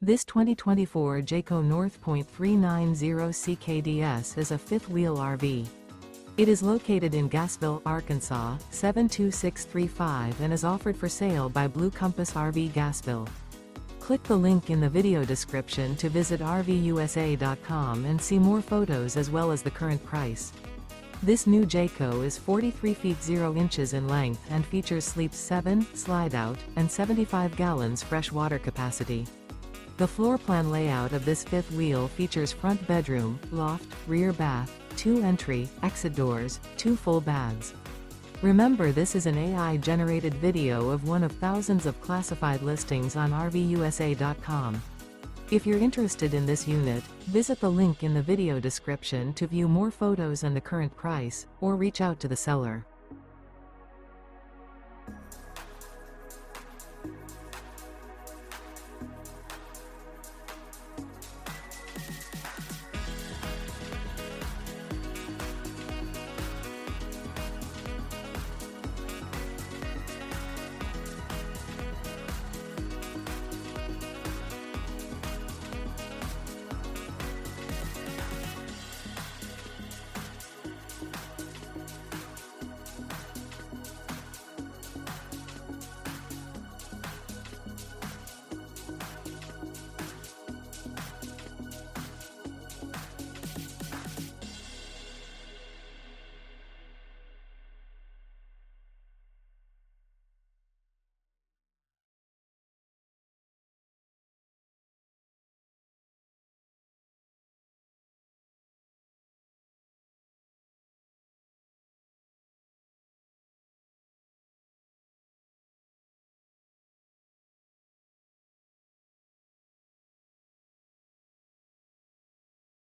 This 2024 Jayco North Point 390 CKDS is a fifth-wheel RV. It is located in Gassville, Arkansas, 72635 and is offered for sale by Blue Compass RV Gassville. Click the link in the video description to visit RVUSA.com and see more photos as well as the current price. This new Jayco is 43 feet 0 inches in length and features sleeps 7, slide-out, and 75 gallons fresh water capacity. The floor plan layout of this fifth wheel features front bedroom, loft, rear bath, 2 entry, exit doors, 2 full baths. Remember, this is an AI-generated video of one of thousands of classified listings on RVUSA.com. If you're interested in this unit, visit the link in the video description to view more photos and the current price, or reach out to the seller.